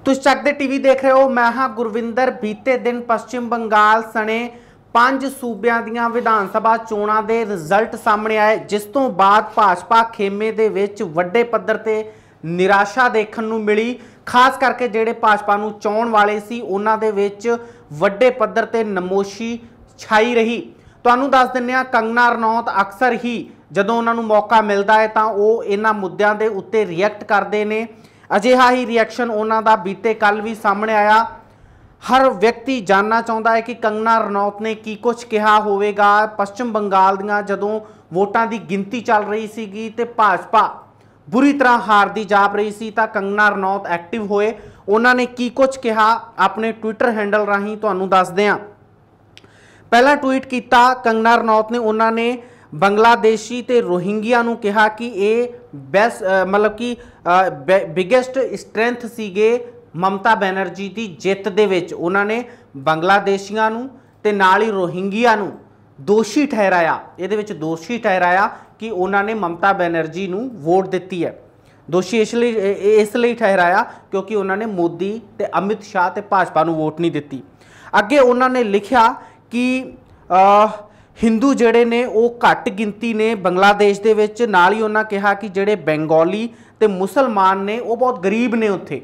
तुसीं चकदे टीवी देख रहे हो। मैं हाँ गुरविंदर। बीते दिन पश्चिम बंगाल सने 5 सूबियां दीयां विधान सभा चोणां दे रिजल्ट सामने आए, जिस तो बाद भाजपा खेमे दे विच वड्डे पद्धर ते निराशा देखण नूं मिली। खास करके जिहड़े भाजपा नूं चाउण वाले सी उन्हां दे विच वड्डे पद्धर ते नमोशी छाई रही। तुहानूं दस दिंदे हां, कंगना रनौत अक्सर ही जदों उन्हां नूं मौका मिलदा है तां ओह इन्हां मुद्दिआं दे उत्ते रिएक्ट करदे ने। अजिहा ही रिएक्शन उन्हां दा बीते कल भी सामने आया। हर व्यक्ति जानना चाहता है कि कंगना रनौत ने की कुछ कहा होवेगा। पश्चिम बंगाल दियां जदों वोटां दी गिनती चल रही सीगी ते भाजपा बुरी तरह हारदी जाप रही सी तां कंगना रनौत एक्टिव होए। उन्होंने की कुछ कहा अपने ट्विटर हैंडल राही तुहानूं दसदे हां। पहला ट्वीट किया कंगना रनौत ने, उन्होंने बंगलादेशी ते रोहिंग्या नूं कहा कि ये बेस्ट मतलब कि बिगेस्ट स्ट्रेंथ सीगे ममता बनर्जी की जित दे विच। उन्होंने बंगलादेशियों नूं ते नाल ही रोहिंग्या नूं दोषी ठहराया, इहदे विच दोषी ठहराया कि उन्होंने ममता बनर्जी नूं वोट दित्ती है। दोषी इसलिए ठहराया क्योंकि उन्होंने मोदी ते अमित शाह ते भाजपा नूं वोट नहीं दित्ती। अगे उन्होंने लिखा कि हिंदू जिहड़े ने वो घट गिनती ने बंगलादेश दे विच। नाल ही उन्होंने कहा कि जिहड़े बंगाली ते मुसलमान ने वो बहुत गरीब ने उत्थे।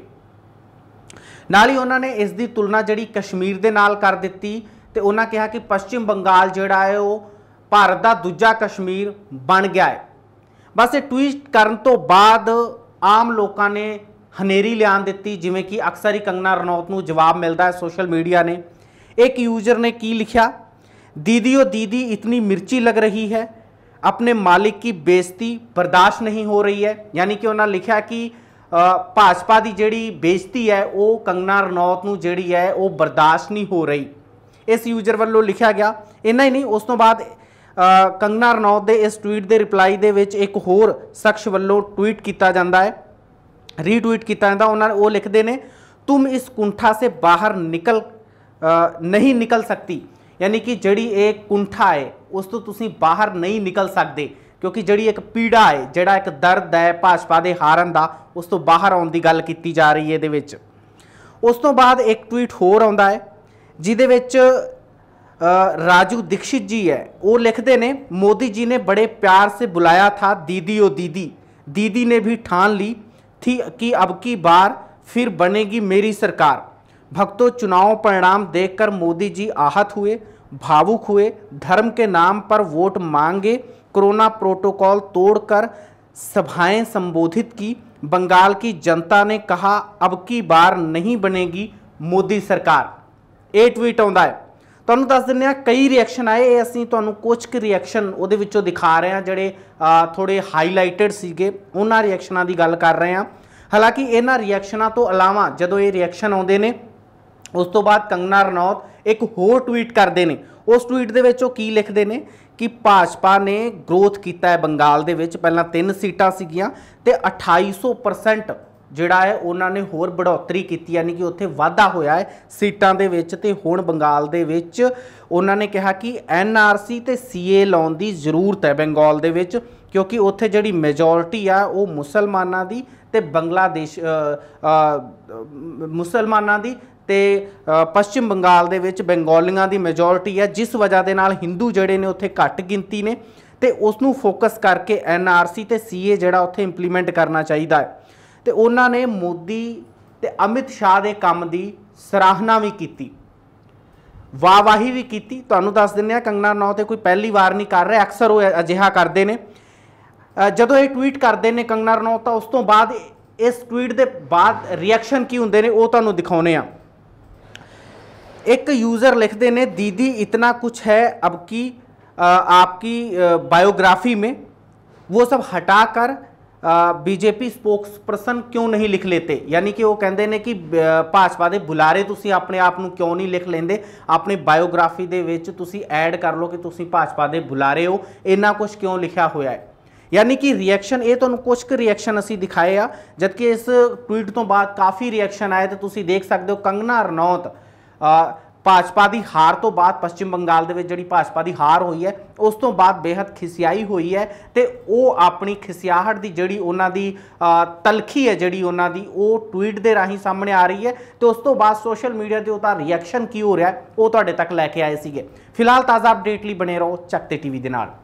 नाल ही उन्होंने इस दी तुलना जिहड़ी कश्मीर दे नाल कर दित्ती ते उन्होंने कहा कि पश्चिम बंगाल जिहड़ा है वो भारत दा दूजा कश्मीर बन गया है। बस ये ट्वीट करन तो बाद आम लोगों ने हनेरी लियान दित्ती, जिवें कि अक्सर ही कंगना रनौत नूं जवाब मिलता है सोशल मीडिया ने। एक यूजर ने की लिखा, दीदी ओ दीदी इतनी मिर्ची लग रही है, अपने मालिक की बेइज्जती बर्दाश्त नहीं हो रही है। यानी कि उन्होंने लिखा कि भाजपा की जिहड़ी बेइज्जती है वो कंगना रनौत नूं जिहड़ी है वो बर्दाश्त नहीं हो रही। इस यूजर वालों लिखा गया। इन्ना ही नहीं, उस तो बाद कंगना रनौत दे इस ट्वीट दे रिप्लाई दे विच एक होर शख्स वालों ट्वीट किया जाता है, रीट्वीट किया जाता। उन्होंने वो लिखते हैं, तुम इस कुंठा से बाहर नहीं निकल सकती। यानी कि जड़ी एक कुंठा है उस तो तुसीं बाहर नहीं निकल सकते, क्योंकि जड़ी एक पीड़ा है, जड़ा एक दर्द है भाजपा के हारन का, उस तो बाहर आने की गल की जा रही है इहदे विच। उस तो बाद एक ट्वीट होर आउंदा है जिहदे विच राजू दीक्षित जी है, वो लिखते ने, मोदी जी ने बड़े प्यार से बुलाया था दीदी ओ दीदी, दीदी ने भी ठान ली थी कि अब की बार फिर बनेगी मेरी सरकार। भक्तों, चुनाव परिणाम देखकर मोदी जी आहत हुए, भावुक हुए, धर्म के नाम पर वोट मांगे, कोरोना प्रोटोकॉल तोड़कर सभाएं संबोधित की। बंगाल की जनता ने कहा अब की बार नहीं बनेगी मोदी सरकार। ये ट्वीट आउंदा है। तुहानूं दस दिंदे हां कई रिएक्शन आए, ये असीं तुहानूं कुछ क रिएक्शन उहदे विचों दिखा रहे हैं जिहड़े थोड़े हाईलाइटेड सीगे, उन्हां रिएक्शनां दी गल कर रहे हैं। हालांकि इन्हां रिएक्शनां तो इलावा जदों ये रिएक्शन आउंदे ने उस तो बाद कंगना रनौत एक होर ट्वीट करते हैं। उस ट्वीट दे विच वो की लिखते हैं कि भाजपा ने ग्रोथ किया है बंगाल दे विच। पहलां 3 सीटां सीगियां ते 2800% जिहड़ा है उन्होंने होर बढ़ोतरी की, यानी कि उत्थे वाधा होया है सीटां दे विच। ते हुण बंगाल दे विच उन्होंने कहा कि NRC ते CA लाउण दी जरूरत है बंगाल दे विच, क्योंकि उत्थे जिहड़ी मेजोरिटी आ वो मुसलमानां दी ते बांग्लादेश मुसलमानां दी ते पश्चिम बंगाल दे विच बंगालियां दी मेजोरिटी है, जिस वजह दे नाल हिंदू जिहड़े ने उत्थे घट गिनती ने ते उसनूं फोकस करके NRC ते CA जिहड़ा उत्थे इंप्लीमेंट करना चाहिदा है। ते उन्हां ने मोदी ते अमित शाह दे काम दी सराहना भी की, वाहवाही भी की। तुहानूं दस दिंदे हां कंगना रनौत कोई पहली बार नहीं कर रहे, अक्सर वो अजिहा करते हैं। जदों ये ट्वीट करते हैं कंगना रनौत तो उस तो बाद इस ट्वीट के बाद रिएक्शन की होंदे ने वो तुहानूं दिखाउने आ। एक यूज़र लिखते हैं, दीदी इतना कुछ है अब की आपकी बायोग्राफी में, वो सब हटाकर बीजेपी स्पोक्स पर्सन क्यों नहीं लिख लेते। यानी कि वो कहते हैं कि भाजपा के बुलारे तुसी अपने आप नूं क्यों नहीं लिख लेंदे, अपनी बायोग्राफी दे विच तुसी ऐड कर लो कि तुसी भाजपा के बुलारे हो, इन्ना कुछ क्यों लिखा होया है। यानी कि रिएक्शन ये तुहानूं कुछ क रिएक्शन असीं दिखाए आ, जबकि इस ट्वीट तो बाद काफ़ी रिएक्शन आए तो तुसी देख सकते हो। कंगना रनौत ਭਾਜਪਾ ਦੀ ਹਾਰ ਤੋਂ ਬਾਅਦ ਪੱਛਮੀ ਬੰਗਾਲ ਦੇ ਵਿੱਚ ਜਿਹੜੀ ਭਾਜਪਾ ਦੀ ਹਾਰ ਹੋਈ ਹੈ ਉਸ ਤੋਂ ਬਾਅਦ ਬੇहद ਖਿਸਿਆਈ ਹੋਈ ਹੈ ਤੇ ਉਹ ਆਪਣੀ ਖਿਸਿਆਹਟ ਦੀ ਜਿਹੜੀ ਉਹਨਾਂ ਦੀ ਤਲਖੀ ਹੈ ਜਿਹੜੀ ਉਹਨਾਂ ਦੀ ਉਹ ਟਵੀਟ ਦੇ ਰਾਹੀਂ ਸਾਹਮਣੇ ਆ ਰਹੀ ਹੈ ਤੇ ਉਸ ਤੋਂ ਬਾਅਦ ਸੋਸ਼ਲ ਮੀਡੀਆ ਤੇ ਉਹਦਾ ਰਿਐਕਸ਼ਨ ਕੀ ਹੋ ਰਿਹਾ ਉਹ ਤੁਹਾਡੇ ਤੱਕ ਲੈ ਕੇ ਆਏ ਸੀਗੇ। ਫਿਲਹਾਲ ਤਾਜ਼ਾ ਅਪਡੇਟ ਲਈ ਬਣੇ ਰਹੋ ਚੱਕ ਤੇ ਟੀਵੀ ਦੇ ਨਾਲ।